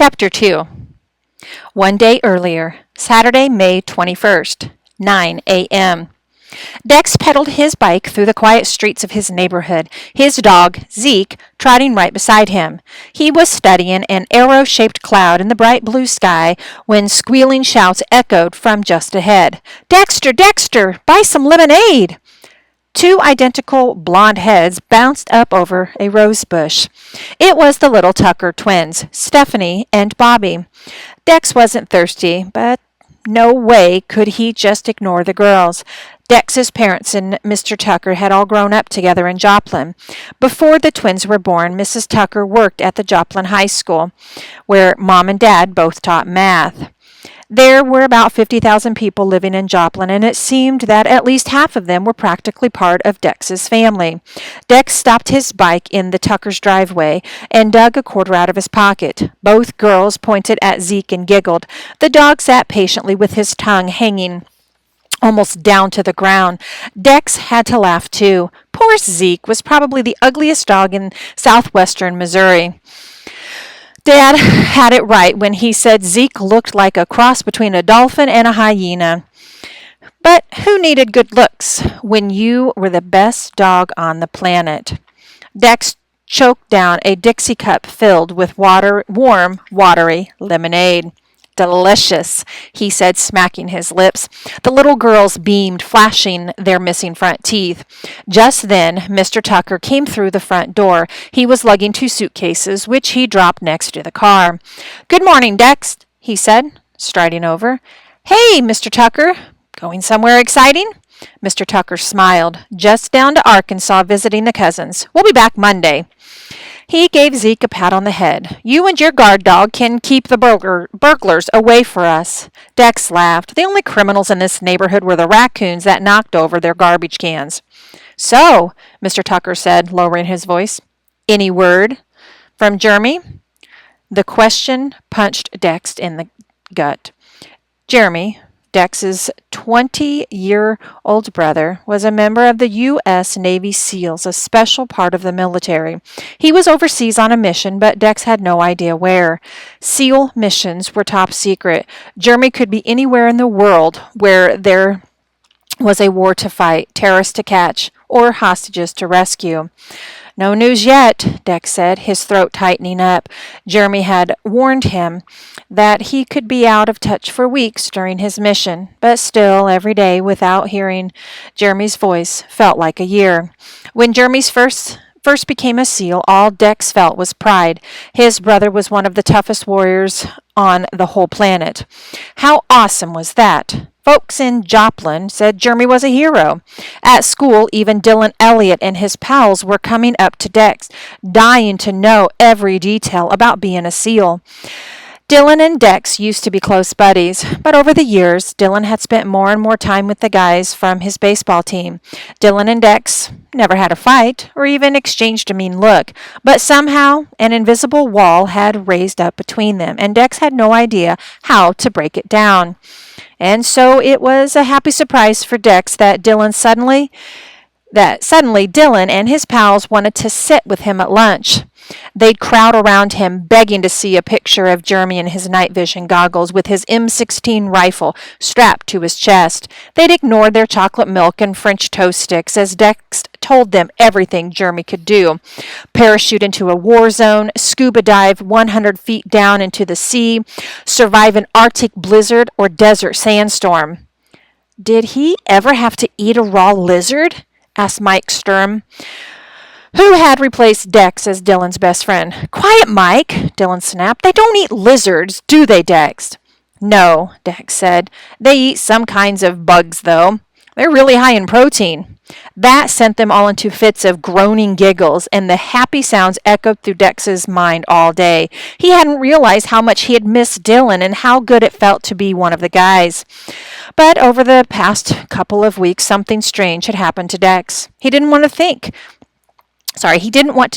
Chapter 2. One day earlier, Saturday, May 21st, 9 a.m. Dex pedaled his bike through the quiet streets of his neighborhood, his dog, Zeke, trotting right beside him. He was studying an arrow-shaped cloud in the bright blue sky when squealing shouts echoed from just ahead. "Dexter! Dexter! Buy some lemonade!" Two identical blonde heads bounced up over a rose bush. It was the little Tucker twins, Stephanie and Bobby. Dex wasn't thirsty, but no way could he just ignore the girls. Dex's parents and Mr. Tucker had all grown up together in Joplin. Before the twins were born, Mrs. Tucker worked at the Joplin High School, where Mom and Dad both taught math. There were about 50,000 people living in Joplin, and it seemed that at least half of them were practically part of Dex's family. Dex stopped his bike in the Tucker's driveway and dug a quarter out of his pocket. Both girls pointed at Zeke and giggled. The dog sat patiently with his tongue hanging almost down to the ground. Dex had to laugh too. Poor Zeke was probably the ugliest dog in southwestern Missouri. Dad had it right when he said Zeke looked like a cross between a dolphin and a hyena. But who needed good looks when you were the best dog on the planet? Dex choked down a Dixie cup filled with warm, watery lemonade. "Delicious," he said, smacking his lips. The little girls beamed, flashing their missing front teeth. Just then, Mr. Tucker came through the front door. He was lugging 2 suitcases, which he dropped next to the car. "Good morning, Dex," he said, striding over. "Hey, Mr. Tucker, going somewhere exciting?" Mr. Tucker smiled. "Just down to Arkansas visiting the cousins. We'll be back Monday." He gave Zeke a pat on the head. "You and your guard dog can keep the burglars away for us." Dex laughed. The only criminals in this neighborhood were the raccoons that knocked over their garbage cans. "So," Mr. Tucker said, lowering his voice, "any word from Jeremy?" The question punched Dex in the gut. Jeremy, Dex's 20-year-old brother, was a member of the U.S. Navy SEALs, a special part of the military. He was overseas on a mission, but Dex had no idea where. SEAL missions were top secret. Jeremy could be anywhere in the world where there was a war to fight, terrorists to catch, or hostages to rescue. "No news yet," Dex said, his throat tightening up. Jeremy had warned him that he could be out of touch for weeks during his mission, but still, every day without hearing Jeremy's voice felt like a year. When Jeremy's first became a SEAL, all Dex felt was pride. His brother was one of the toughest warriors on the whole planet. How awesome was that? Folks in Joplin said Jeremy was a hero. At school, even Dylan Elliott and his pals were coming up to Dex, dying to know every detail about being a SEAL. Dylan and Dex used to be close buddies, but over the years, Dylan had spent more and more time with the guys from his baseball team. Dylan and Dex never had a fight or even exchanged a mean look, but somehow an invisible wall had raised up between them, and Dex had no idea how to break it down. And so it was a happy surprise for Dex that suddenly Dylan and his pals wanted to sit with him at lunch. They'd crowd around him, begging to see a picture of Jeremy in his night vision goggles with his M16 rifle strapped to his chest. They'd ignored their chocolate milk and French toast sticks as Dex told them everything Jeremy could do. Parachute into a war zone, scuba dive 100 feet down into the sea, survive an Arctic blizzard or desert sandstorm. "Did he ever have to eat a raw lizard?" asked Mike Sturm, who had replaced Dex as Dylan's best friend. "Quiet, Mike," Dylan snapped. "They don't eat lizards, do they, Dex?" "No," Dex said. "They eat some kinds of bugs, though. They're really high in protein." That sent them all into fits of groaning giggles, and the happy sounds echoed through Dex's mind all day. He hadn't realized how much he had missed Dylan and how good it felt to be one of the guys. But over the past couple of weeks, something strange had happened to Dex. He didn't want to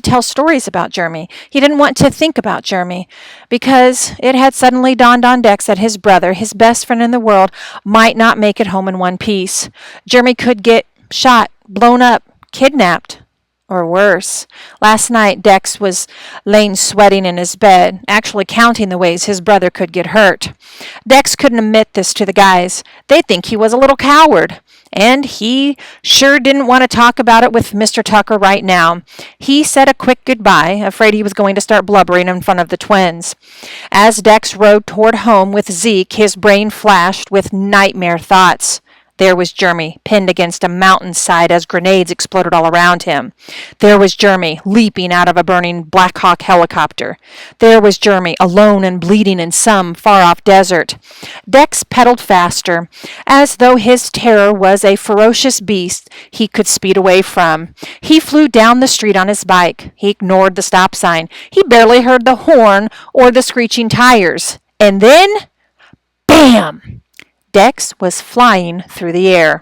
tell stories about Jeremy. He didn't want to think about Jeremy because it had suddenly dawned on Dex that his brother, his best friend in the world, might not make it home in one piece. Jeremy could get shot, blown up, kidnapped. Or worse. Last night, Dex was laying sweating in his bed, actually counting the ways his brother could get hurt. Dex couldn't admit this to the guys. They'd think he was a little coward. And he sure didn't want to talk about it with Mr. Tucker right now. He said a quick goodbye, afraid he was going to start blubbering in front of the twins. As Dex rode toward home with Zeke, his brain flashed with nightmare thoughts. There was Jeremy, pinned against a mountainside as grenades exploded all around him. There was Jeremy, leaping out of a burning Black Hawk helicopter. There was Jeremy, alone and bleeding in some far-off desert. Dex pedaled faster, as though his terror was a ferocious beast he could speed away from. He flew down the street on his bike. He ignored the stop sign. He barely heard the horn or the screeching tires. And then, bam! Dex was flying through the air.